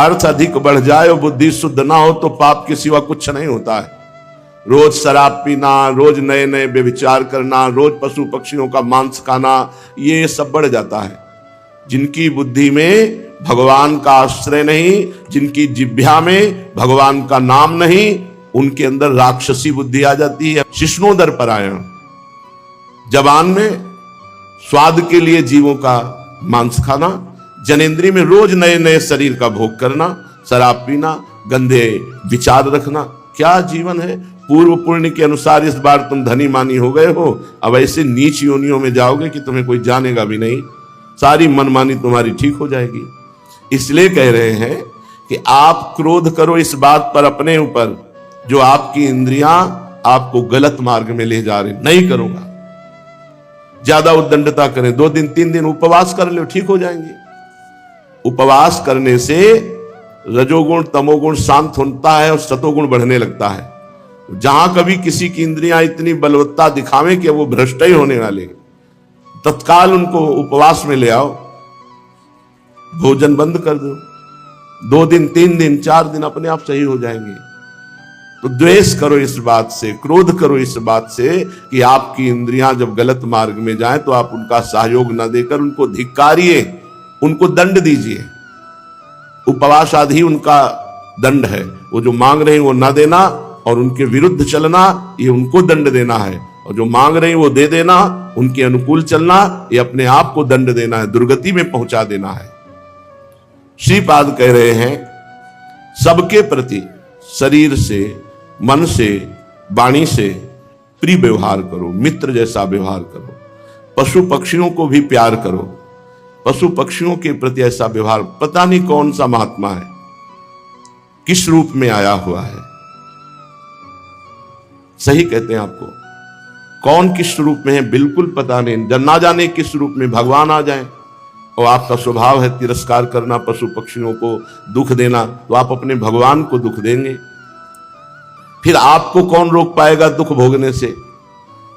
अर्थ अधिक बढ़ जाए और बुद्धि शुद्ध ना हो तो पाप के सिवा कुछ नहीं होता है। रोज शराब पीना, रोज नए नए व्यभिचार करना, रोज पशु पक्षियों का मांस खाना, ये सब बढ़ जाता है। जिनकी बुद्धि में भगवान का आश्रय नहीं, जिनकी जिह्वा में भगवान का नाम नहीं, उनके अंदर राक्षसी बुद्धि आ जाती है। शिष्णोदर परायण, जबान में स्वाद के लिए जीवों का मांस खाना, जनेंद्री में रोज नए नए शरीर का भोग करना, शराब पीना, गंदे विचार रखना, क्या जीवन है। पूर्व पुण्य के अनुसार इस बार तुम धनी मानी हो गए हो, अब ऐसे नीच योनियों में जाओगे कि तुम्हें कोई जानेगा भी नहीं, सारी मनमानी तुम्हारी ठीक हो जाएगी। इसलिए कह रहे हैं कि आप क्रोध करो इस बात पर अपने ऊपर जो आपकी इंद्रियां आपको गलत मार्ग में ले जा रही। नहीं करूंगा, ज्यादा उद्दंडता करें, 2 दिन 3 दिन उपवास कर लो, ठीक हो जाएंगे। उपवास करने से रजोगुण तमोगुण शांत होता है और सतोगुण बढ़ने लगता है। जहां कभी किसी की इंद्रियां इतनी बलवत्ता दिखावें कि वो भ्रष्ट ही होने वाले, तत्काल उनको उपवास में ले आओ, भोजन बंद कर दो, 2 दिन 3 दिन 4 दिन अपने आप सही हो जाएंगे। तो द्वेष करो इस बात से, क्रोध करो इस बात से कि आपकी इंद्रियां जब गलत मार्ग में जाएं तो आप उनका सहयोग न देकर उनको धिक्कारिए, उनको दंड दीजिए। उपवास आदि उनका दंड है। वो जो मांग रहे हैं वो न देना और उनके विरुद्ध चलना, ये उनको दंड देना है। और जो मांग रहे हैं वो दे देना, उनके अनुकूल चलना, ये अपने आप को दंड देना है, दुर्गति में पहुंचा देना है। श्रीपाद कह रहे हैं सबके प्रति शरीर से, मन से, वाणी से प्रिय व्यवहार करो, मित्र जैसा व्यवहार करो। पशु पक्षियों को भी प्यार करो, पशु पक्षियों के प्रति ऐसा व्यवहार। पता नहीं कौन सा महात्मा है, किस रूप में आया हुआ है, सही कहते हैं आपको, कौन किस रूप में है बिल्कुल पता नहीं। ना जाने किस रूप में भगवान आ जाए और आपका स्वभाव है तिरस्कार करना, पशु पक्षियों को दुख देना, तो आप अपने भगवान को दुख देंगे, फिर आपको कौन रोक पाएगा दुख भोगने से।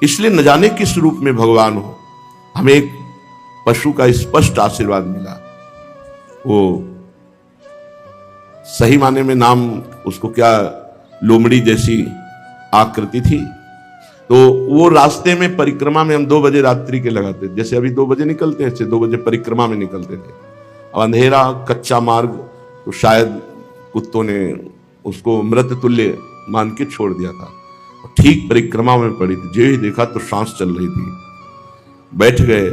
इसलिए न जाने किस रूप में भगवान हो। हमें एक पशु का स्पष्ट आशीर्वाद मिला, वो सही माने में नाम उसको क्या, लोमड़ी जैसी आकृति थी। तो वो रास्ते में परिक्रमा में हम 2 बजे रात्रि के लगाते थे, जैसे अभी 2 बजे निकलते हैं, ऐसे 2 बजे परिक्रमा में निकलते थे। अब अंधेरा कच्चा मार्ग, तो शायद कुत्तों ने उसको मृत तुल्य मान के छोड़ दिया था। ठीक परिक्रमा में पड़ी थी, जो ही देखा तो सांस चल रही थी। बैठ गए,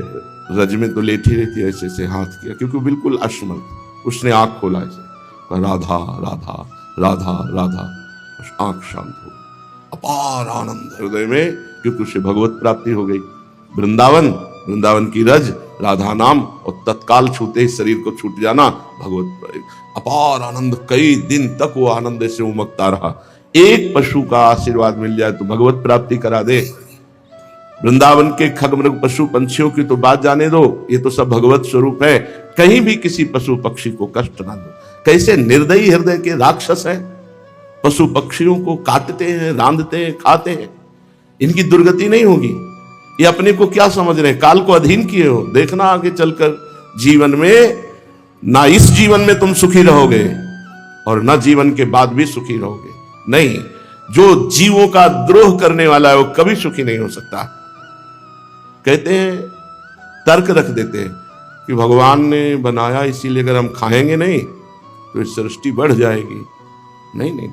रज में तो लेटी रहती, ऐसे ऐसे हाथ किया, क्योंकि बिल्कुल अश्मत। उसने आंख खोला, ऐसे राधा राधा राधा राधा, आंख शांत हो, अपार आनंद हृदय में, क्योंकि उसे भगवत प्राप्ति हो गई। वृंदावन की रज, राधा नाम, और तत्काल छूते ही शरीर को छूट जाना, भगवत अपार आनंद। कई दिन तक वो आनंद से उमकता रहा। एक पशु का आशीर्वाद मिल जाए तो भगवत प्राप्ति करा दे। वृंदावन के खगमृग पशु पंछियों की तो बात जाने दो, ये तो सब भगवत स्वरूप है। कहीं भी किसी पशु पक्षी को कष्ट ना दो। कैसे निर्दयी हृदय के राक्षस हैं, पशु पक्षियों को काटते हैं, रांधते हैं, खाते हैं। इनकी दुर्गति नहीं होगी। ये अपने को क्या समझ रहे हैं, काल को अधीन किए हो। देखना आगे चलकर जीवन में, ना इस जीवन में तुम सुखी रहोगे और ना जीवन के बाद भी सुखी रहोगे। नहीं, जो जीवों का द्रोह करने वाला है वो कभी सुखी नहीं हो सकता। कहते हैं, तर्क रख देते हैं कि भगवान ने बनाया इसीलिए अगर हम खाएंगे नहीं तो इस सृष्टि बढ़ जाएगी। नहीं नहीं,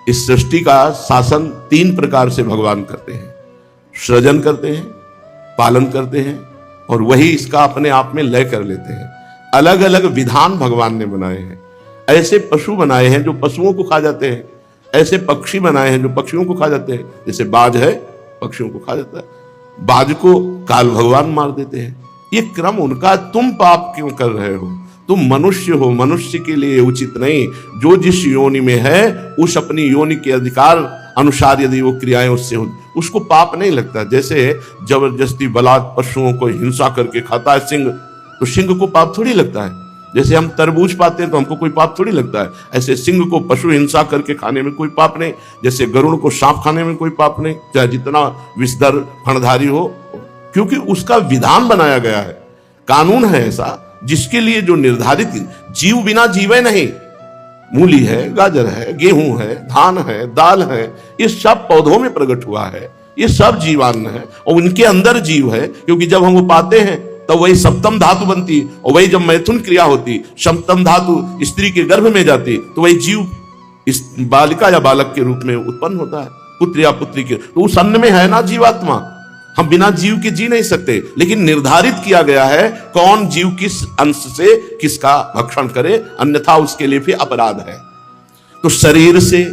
इस सृष्टि का शासन 3 प्रकार से भगवान करते हैं। सृजन करते हैं, पालन करते हैं, और वही इसका अपने आप में लय कर लेते हैं। अलग अलग विधान भगवान ने बनाए हैं। ऐसे पशु बनाए हैं जो पशुओं को खा जाते हैं, ऐसे पक्षी बनाए हैं जो पक्षियों को खा जाते हैं। जैसे बाज है, पक्षियों को खा जाता है, बाज को काल भगवान मार देते हैं। ये क्रम उनका। तुम पाप क्यों कर रहे हो? तुम मनुष्य हो, मनुष्य के लिए उचित नहीं। जो जिस योनि में है, उस अपनी योनि के अधिकार अनुसार यदि वो क्रियाएं उससे हो, उसको पाप नहीं लगता। जैसे जबरदस्ती बलात् पशुओं को हिंसा करके खाता है सिंह, तो सिंह को पाप थोड़ी लगता है। जैसे हम तरबूज पाते हैं तो हमको कोई पाप थोड़ी लगता है, ऐसे सिंह को पशु हिंसा करके खाने में कोई पाप नहीं। जैसे गरुड़ को सांप खाने में कोई पाप नहीं, चाहे जितना विषधर फणधारी हो, क्योंकि उसका विधान बनाया गया है, कानून है ऐसा। जिसके लिए जो निर्धारित, जीव बिना जीवे नहीं। मूली है, गाजर है, गेहूं है, धान है, दाल है, ये सब पौधों में प्रकट हुआ है, ये सब जीवान्न है और उनके अंदर जीव है, क्योंकि जब हम वो पाते हैं तो वही सप्तम धातु बनती और वही जब मैथुन क्रिया होती, सप्तम धातु स्त्री के गर्भ में जाती तो वही जीव इस बालिका या बालक के रूप में उत्पन्न होता है, पुत्र या पुत्री के। तो उस अन्न में है ना जीवात्मा। हम बिना जीव के जी नहीं सकते, लेकिन निर्धारित किया गया है कौन जीव किस अंश से किसका भक्षण करे, अन्यथा उसके लिए फिर अपराध है। तो शरीर से,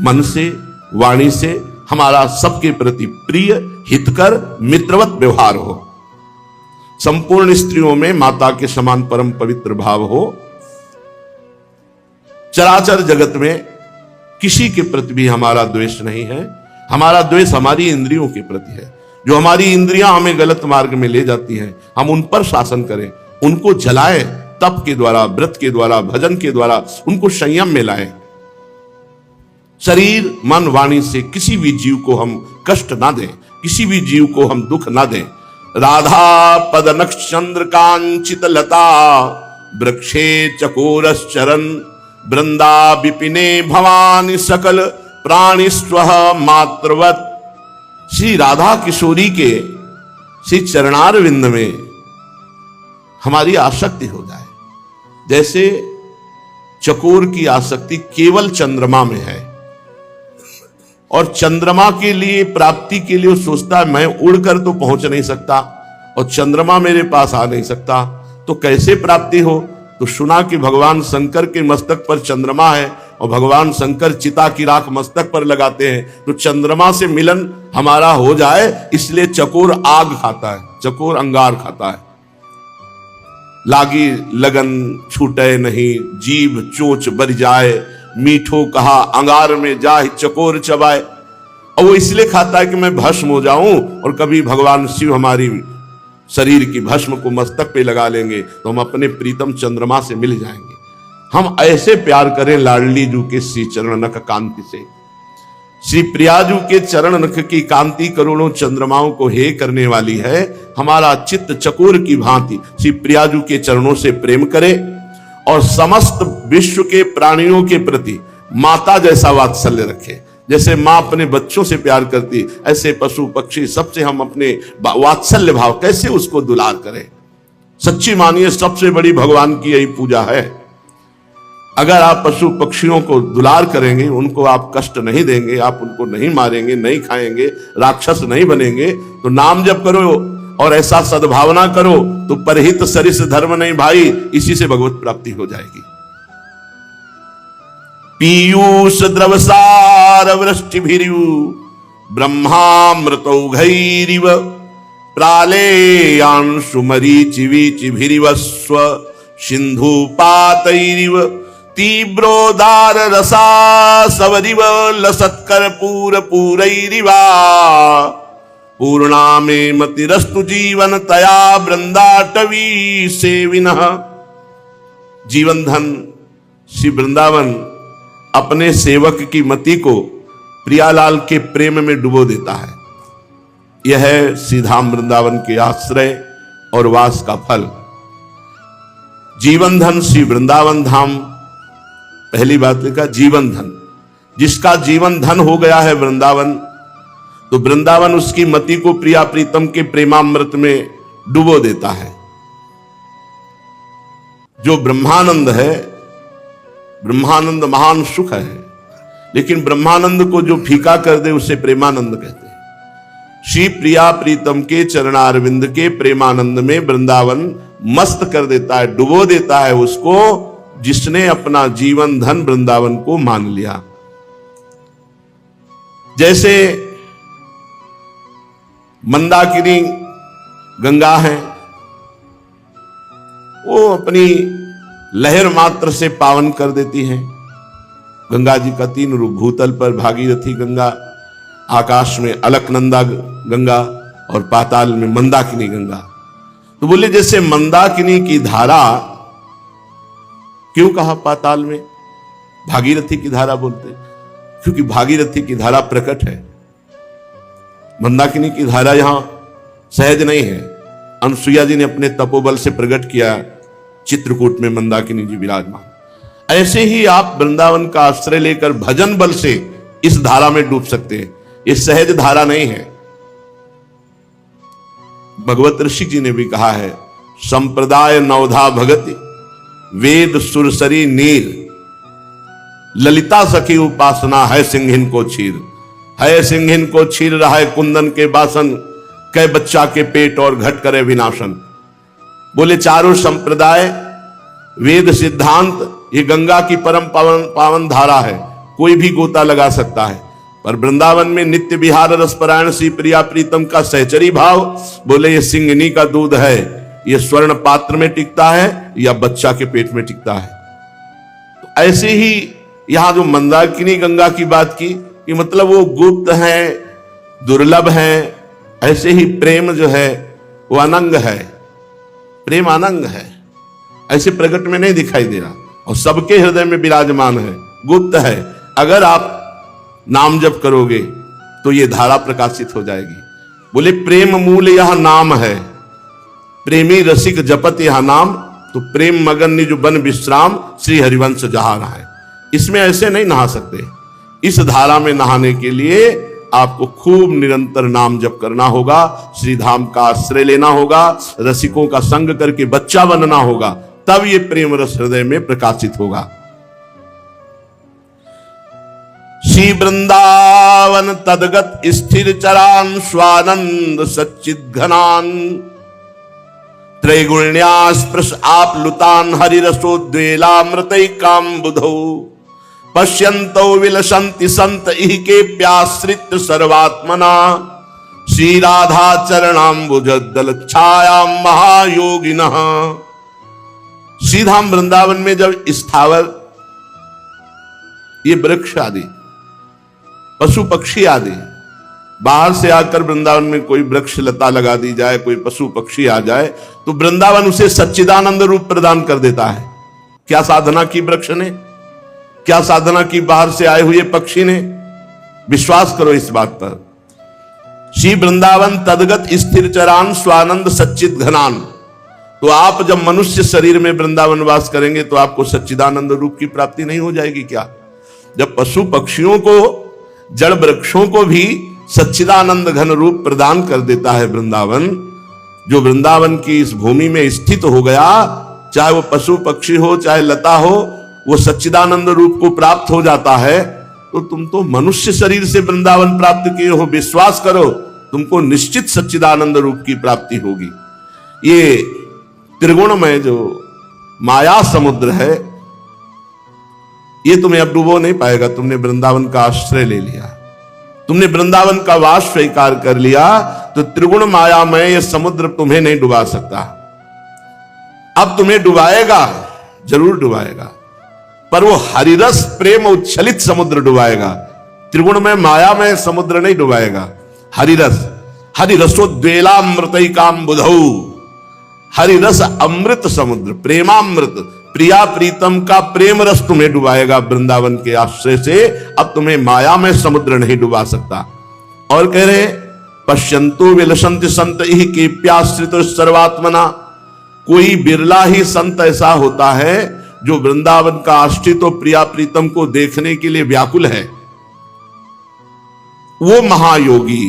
मन से, वाणी से हमारा सबके प्रति प्रिय, हितकर, मित्रवत व्यवहार हो। संपूर्ण स्त्रियों में माता के समान परम पवित्र भाव हो। चराचर जगत में किसी के प्रति भी हमारा द्वेष नहीं है। हमारा द्वेष हमारी इंद्रियों के प्रति है। जो हमारी इंद्रियां हमें गलत मार्ग में ले जाती हैं, हम उन पर शासन करें, उनको जलाएं, तप के द्वारा, व्रत के द्वारा, भजन के द्वारा उनको संयम में लाएं। शरीर, मन, वाणी से किसी भी जीव को हम कष्ट ना दें, किसी भी जीव को हम दुख ना दें। राधा पद नक्षचंद्र कांचित लता वृक्षे चकोरश्चरन् वृंदा विपिने भवानी सकल प्राणिस्व मात्रवत। श्री राधा किशोरी के श्री चरणार विंद में हमारी आसक्ति हो जाए, जैसे चकोर की आसक्ति केवल चंद्रमा में है और चंद्रमा के लिए प्राप्ति के लिए वो सोचता है मैं उड़कर तो पहुंच नहीं सकता और चंद्रमा मेरे पास आ नहीं सकता, तो कैसे प्राप्ति हो। तो सुना कि भगवान शंकर के मस्तक पर चंद्रमा है और भगवान शंकर चिता की राख मस्तक पर लगाते हैं, तो चंद्रमा से मिलन हमारा हो जाए, इसलिए चकोर आग खाता है, चकोर अंगार खाता है। लागी लगन छूटे नहीं, जीभ चोच बर जाए, मीठो कहा अंगार में जाए चकोर चबाए। और वो इसलिए खाता है कि मैं भस्म हो जाऊं, और कभी भगवान शिव हमारी शरीर की भस्म को मस्तक पे लगा लेंगे तो हम अपने प्रीतम चंद्रमा से मिल जाएंगे। हम ऐसे प्यार करें लाडली जू के श्री चरण नख कांति से। श्री प्रियाजू के चरण नख की कांति करोड़ों चंद्रमाओं को हे करने वाली है। हमारा चित्त चकोर की भांति श्री प्रियाजू के चरणों से प्रेम करे और समस्त विश्व के प्राणियों के प्रति माता जैसा वात्सल्य रखे। जैसे मां अपने बच्चों से प्यार करती, ऐसे पशु पक्षी सबसे हम अपने वात्सल्य भाव कैसे उसको दुलार करें। सच्ची मानिए सबसे बड़ी भगवान की यही पूजा है। अगर आप पशु पक्षियों को दुलार करेंगे, उनको आप कष्ट नहीं देंगे, आप उनको नहीं मारेंगे, नहीं खाएंगे, राक्षस नहीं बनेंगे, तो नाम जप करो और ऐसा सद्भावना करो तो परहित सरिस धर्म नहीं भाई, इसी से भगवत प्राप्ति हो जाएगी। पीयूष द्रवसार वृष्टिभिरिव ब्रह्मामृतौघैरिव प्रालेयांशु मरीचिवीचिभिरिव स्व सिंधुपातैरिव तीव्रोदार रसासवरिव लसत्कर्पूर पूरैरिवा पूर्णामे मतिरस्तु जीवन तया वृंदाटवी सेविनः। जीवन धन श्री वृंदावन अपने सेवक की मति को प्रियालाल के प्रेम में डुबो देता है। यह है सीधाम वृंदावन के आश्रय और वास का फल। जीवन धन श्री वृंदावन धाम, पहली बात लिखा जीवन धन। जिसका जीवन धन हो गया है वृंदावन, तो वृंदावन उसकी मति को प्रिया प्रीतम के प्रेमामृत में डुबो देता है। जो ब्रह्मानंद है, ब्रह्मानंद महान सुख है, लेकिन ब्रह्मानंद को जो फीका कर दे उसे प्रेमानंद कहते हैं। श्री प्रिया प्रीतम के चरणारविंद के प्रेमानंद में वृंदावन मस्त कर देता है, डुबो देता है उसको, जिसने अपना जीवन धन वृंदावन को मान लिया। जैसे मंदाकिनी गंगा है, वो अपनी लहर मात्र से पावन कर देती हैं। गंगा जी का तीन रूप, भूतल पर भागीरथी गंगा, आकाश में अलकनंदा गंगा और पाताल में मंदाकिनी गंगा। तो बोले जैसे मंदाकिनी की धारा, क्यों कहा पाताल में भागीरथी की धारा बोलते, क्योंकि भागीरथी की धारा प्रकट है, मंदाकिनी की धारा यहां सहज नहीं है। अनुसुईया जी ने अपने तपोबल से प्रकट किया, चित्रकूट में मंदाकिनी जी विराजमान। ऐसे ही आप वृंदावन का आश्रय लेकर भजन बल से इस धारा में डूब सकते हैं। ये सहज धारा नहीं है। भगवत ऋषि जी ने भी कहा है, संप्रदाय नवधा भगति वेद सुरसरी नीर, ललिता सखी उपासना है सिंहिन को छीर। है सिंहिन को छीर रहा है कुंदन के बासन, कै बच्चा के पेट और घट करे विनाशन। बोले चारों संप्रदाय, वेद सिद्धांत, ये गंगा की परम पावन धारा है, कोई भी गोता लगा सकता है। पर वृंदावन में नित्य विहार रसपरायण श्री प्रिया प्रीतम का सहचरी भाव, बोले ये सिंहिनी का दूध है, ये स्वर्ण पात्र में टिकता है या बच्चा के पेट में टिकता है। तो ऐसे ही यहां जो मंदाकिनी गंगा की बात की, कि मतलब वो गुप्त है, दुर्लभ है। ऐसे ही प्रेम जो है वो अनंग है, प्रेम अनंग है, ऐसे प्रकट में नहीं दिखाई दे रहा और सबके हृदय में विराजमान है, गुप्त है। अगर आप नाम जप करोगे तो ये धारा प्रकाशित हो जाएगी। बोले प्रेम मूल यह नाम है, प्रेमी रसिक जपत यह नाम, तो प्रेम मगन निज बन विश्राम, श्री हरिवंश जहां रहा है। इसमें ऐसे नहीं नहा सकते। इस धारा में नहाने के लिए आपको खूब निरंतर नाम जप करना होगा, श्री धाम का आश्रय लेना होगा, रसिकों का संग करके बच्चा बनना होगा, तब ये प्रेम रस हृदय में प्रकाशित होगा। श्री वृंदावन तदगत स्थिर चरान स्वानंद सच्चिद घनान, त्रैगुण्यास्पृश आप लुतान हरिरसोद्वेलामृतैकाम बुधौ, पश्यन्तो विलसन्ति संत इह के प्याश्रित सर्वात्मना, श्री राधा चरणाम्बुज दल छायाम महायोगिनः। श्रीधाम वृंदावन में जब स्थावर, ये वृक्ष आदि, पशु पक्षी आदि, बाहर से आकर वृंदावन में कोई वृक्ष लता लगा दी जाए, कोई पशु पक्षी आ जाए, तो वृंदावन उसे सच्चिदानंद रूप प्रदान कर देता है। क्या साधना की वृक्ष ने, क्या साधना की बाहर से आए हुए पक्षी ने? विश्वास करो इस बात पर। श्री वृंदावन तदगत स्थिर चरान स्वानंद सच्चिद घनान। तो आप जब मनुष्य शरीर में वृंदावन वास करेंगे तो आपको सच्चिदानंद रूप की प्राप्ति नहीं हो जाएगी क्या? जब पशु पक्षियों को, जड़ वृक्षों को भी सच्चिदानंद घन रूप प्रदान कर देता है वृंदावन, जो वृंदावन की इस भूमि में स्थित हो गया, चाहे वो पशु पक्षी हो चाहे लता हो, वो सच्चिदानंद रूप को प्राप्त हो जाता है, तो तुम तो मनुष्य शरीर से वृंदावन प्राप्त किए हो, विश्वास करो तुमको निश्चित सच्चिदानंद रूप की प्राप्ति होगी। ये त्रिगुणमय जो माया समुद्र है, ये तुम्हें अब डुबो नहीं पाएगा। तुमने वृंदावन का आश्रय ले लिया, तुमने वृंदावन का वास स्वीकार कर लिया, तो त्रिगुण मायामय ये समुद्र तुम्हें नहीं डुबा सकता। अब तुम्हें डुबाएगा, जरूर डुबाएगा, पर वो हरिरस प्रेम उच्छलित समुद्र डुबाएगा, त्रिगुण में माया में समुद्र नहीं डुबाएगा। हरिरस, हरिरसोद्वेलामृतैकाम बुधौ, हरिरस अमृत समुद्र, प्रेमामृत, प्रिया प्रीतम का प्रेम रस तुम्हें डुबाएगा वृंदावन के आश्रय से। अब तुम्हें माया में समुद्र नहीं डुबा सकता। और कह रहे पश्यंतो विलसन्ति संत इह के प्याश्रित सर्वात्मना। कोई बिरला ही संत ऐसा होता है जो वृंदावन का आश्रित और प्रिया प्रीतम को देखने के लिए व्याकुल है। वो महायोगी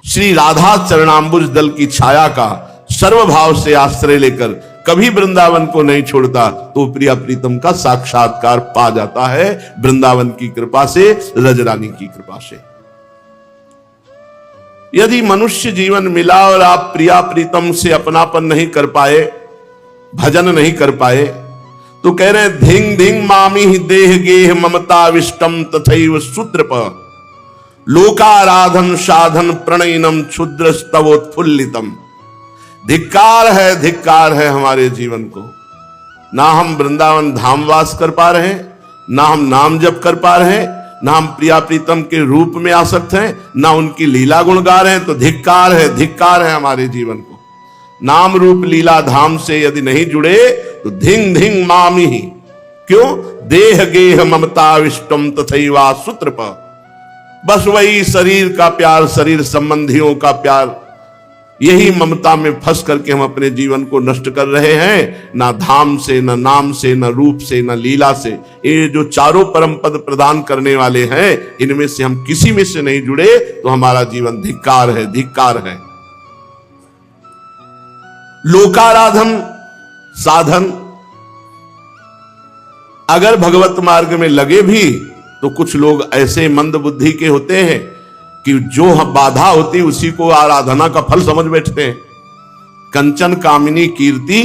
श्री राधा चरणाम्बुज दल की छाया का सर्वभाव से आश्रय लेकर कभी वृंदावन को नहीं छोड़ता, तो प्रिया प्रीतम का साक्षात्कार पा जाता है वृंदावन की कृपा से, रजरानी की कृपा से। यदि मनुष्य जीवन मिला और आप प्रिया प्रीतम से अपनापन नहीं कर पाए, भजन नहीं कर पाए, तो कह रहे धिंग धिंग मामी देह गेह ममता विष्टम तथैव सूत्रप, लोकाराधन साधन प्रणयनम क्षुद्र स्तवोत्फुल्लितम। धिक्कार है हमारे जीवन को। ना हम वृंदावन धाम वास कर पा रहे हैं, ना हम नाम जप कर पा रहे हैं, ना हम प्रिया प्रीतम के रूप में आसक्त हैं, ना उनकी लीला गुण गा रहे हैं। तो धिक्कार है हमारे जीवन को। नाम रूप लीला धाम से यदि नहीं जुड़े तो धिंग धिंग मामी ही, क्यों? देह गेह ममता विष्टम तथैवा सूत्रप। बस वही शरीर का प्यार, शरीर संबंधियों का प्यार, यही ममता में फंस करके हम अपने जीवन को नष्ट कर रहे हैं। ना धाम से, ना नाम से, ना रूप से, ना लीला से। ये जो चारों परम पद प्रदान करने वाले हैं, इनमें से हम किसी में से नहीं जुड़े तो हमारा जीवन धिक्कार है, धिक्कार है। लोकाराधन साधन अगर भगवत मार्ग में लगे भी तो कुछ लोग ऐसे मंद बुद्धि के होते हैं कि जो बाधा होती उसी को आराधना का फल समझ बैठते हैं। कंचन कामिनी कीर्ति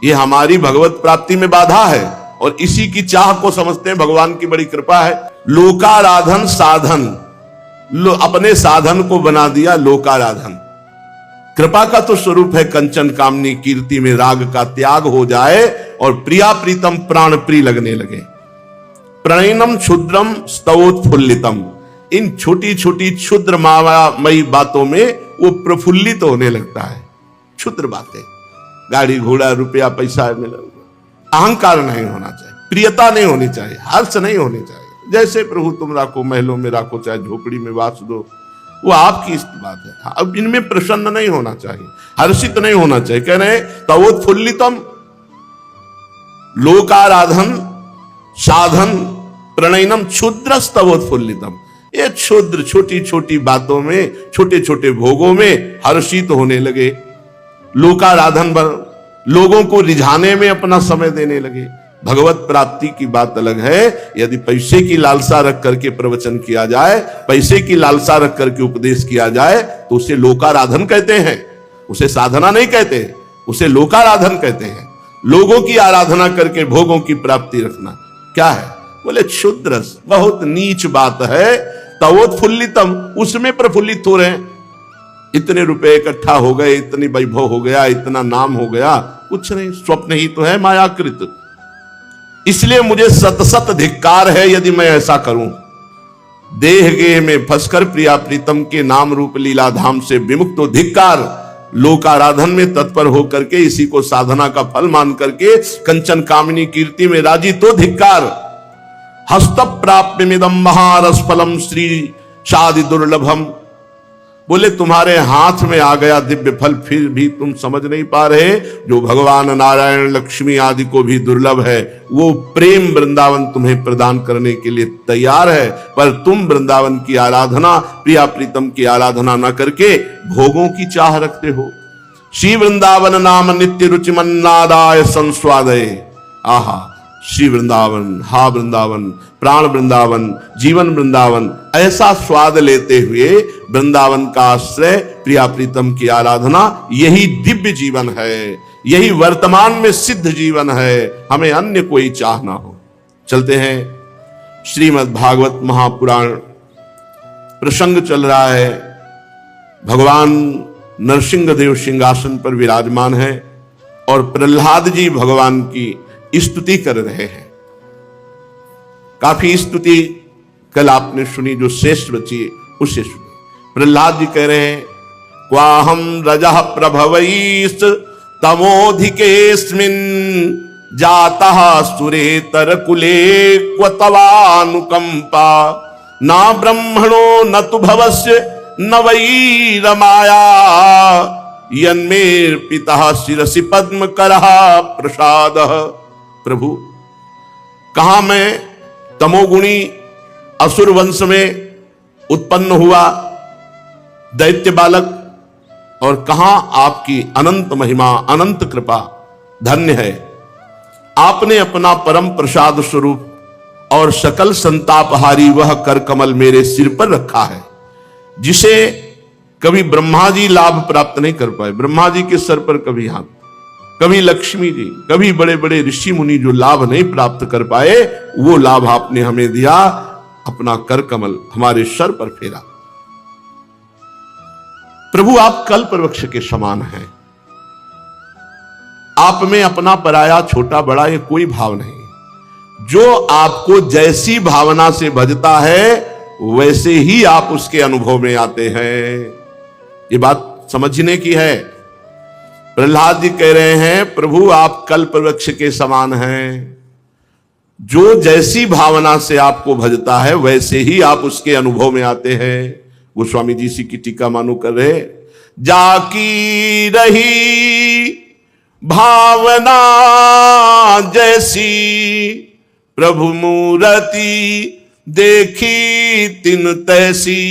ये हमारी भगवत प्राप्ति में बाधा है और इसी की चाह को समझते हैं भगवान की बड़ी कृपा है। लोकाराधन साधन, अपने साधन को बना दिया लोकाराधन। कृपा का तो स्वरूप है कंचन कामनी कीर्ति में राग का त्याग हो जाए और प्रिया प्रीतम प्राण प्रिय लगने लगे। प्रणयनम क्षुद्रम स्तवोत्फुल्लितम, इन छोटी छोटी क्षुद्र मायामयी बातों में वो प्रफुल्लित होने लगता है। क्षुद्र बातें, गाड़ी घोड़ा रुपया पैसा मिला, अहंकार नहीं होना चाहिए, प्रियता नहीं होनी चाहिए, हर्ष नहीं होनी चाहिए। जैसे प्रभु तुम राखो, महलों में राखो, चाहे झोपड़ी में वास दो, वो आपकी बात है। अब इनमें प्रसन्न नहीं होना चाहिए, हर्षित नहीं होना चाहिए। कह रहे तवोत्फुल्लितम, लोकाराधन साधन प्रणयनम क्षुद्रस्तवोत्फुल्लितम, ये क्षुद्र छोटी छोटी बातों में, छोटे छोटे भोगों में हर्षित होने लगे। लोकाराधन लोगों को रिझाने में अपना समय देने लगे। भगवत प्राप्ति की बात अलग है। यदि पैसे की लालसा रख करके प्रवचन किया जाए, पैसे की लालसा रख करके उपदेश किया जाए तो उसे लोकाराधन कहते हैं, उसे साधना नहीं कहते, उसे लोकाराधन कहते हैं। लोगों की आराधना करके भोगों की प्राप्ति रखना क्या है? बोले क्षुद्र, बहुत नीच बात है। तवोत्फुल्लितम, उसमें प्रफुल्लित हो रहे हैं। इतने रुपए इकट्ठा हो गए, इतनी वैभव हो गया, इतना नाम हो गया, कुछ नहीं, स्वप्न ही तो है मायाकृत। इसलिए मुझे सत सत धिक्कार है यदि मैं ऐसा करूं। देह गेह में फंसकर प्रिया प्रीतम के नाम रूप लीला धाम से विमुक्त हो धिक्कार। लोकाराधन में तत्पर होकर के इसी को साधना का फल मान करके कंचन कामिनी कीर्ति में राजी तो धिक्कार। हस्त प्राप्यमिदं महारस फलम श्री शादि दुर्लभम, बोले तुम्हारे हाथ में आ गया दिव्य फल, फिर भी तुम समझ नहीं पा रहे। जो भगवान नारायण लक्ष्मी आदि को भी दुर्लभ है, वो प्रेम वृंदावन तुम्हें प्रदान करने के लिए तैयार है, पर तुम वृंदावन की आराधना, प्रिया प्रीतम की आराधना न करके भोगों की चाह रखते हो। श्री वृंदावन नाम नित्य रुचि मन्नादाय संस्वादय। आहा, श्री वृंदावन, हा वृंदावन, प्राण वृंदावन, जीवन वृंदावन, ऐसा स्वाद लेते हुए वृंदावन का आश्रय, प्रिया प्रीतम की आराधना, यही दिव्य जीवन है, यही वर्तमान में सिद्ध जीवन है। हमें अन्य कोई चाह ना हो। चलते हैं, श्रीमद् भागवत महापुराण प्रसंग चल रहा है। भगवान नरसिंहदेव सिंहासन पर विराजमान है और प्रहलाद जी भगवान की स्तुति कर रहे हैं। काफी स्तुति कल आपने सुनी, जो श्रेष्ठ बची उसे सुनी। प्रहलाद जी कह रहे हैं, क्वाहम रजः प्रभवैस् तमोधिकेस्मिन् जातः सुरेतर कुले क्व तवानुकंपा ना ब्रह्मणो न तु भवस्य न वै रमाया यन्मेर पिता शिरसि पद्म करः प्रसादः। प्रभु, कहां मैं तमोगुणी असुर वंश में उत्पन्न हुआ दैत्य बालक, और कहां आपकी अनंत महिमा, अनंत कृपा, धन्य है आपने अपना परम प्रसाद स्वरूप और सकल संतापहारी वह कर कमल मेरे सिर पर रखा है, जिसे कभी ब्रह्मा जी लाभ प्राप्त नहीं कर पाए। ब्रह्मा जी के सर पर कभी हाथ, कभी लक्ष्मी जी, कभी बड़े बड़े ऋषि मुनि जो लाभ नहीं प्राप्त कर पाए, वो लाभ आपने हमें दिया। अपना कर कमल हमारे सर पर फेरा। प्रभु, आप कल्प वृक्ष के समान हैं। आप में अपना पराया, छोटा बड़ा ये कोई भाव नहीं। जो आपको जैसी भावना से भजता है वैसे ही आप उसके अनुभव में आते हैं। ये बात समझने की है। प्रहलाद जी कह रहे हैं, प्रभु आप कल्प वृक्ष के समान हैं। जो जैसी भावना से आपको भजता है वैसे ही आप उसके अनुभव में आते हैं। गोस्वामी जी सी की टीका मानो कर रहे, जाकी रही भावना जैसी, प्रभु मूरति देखी तिन तैसी।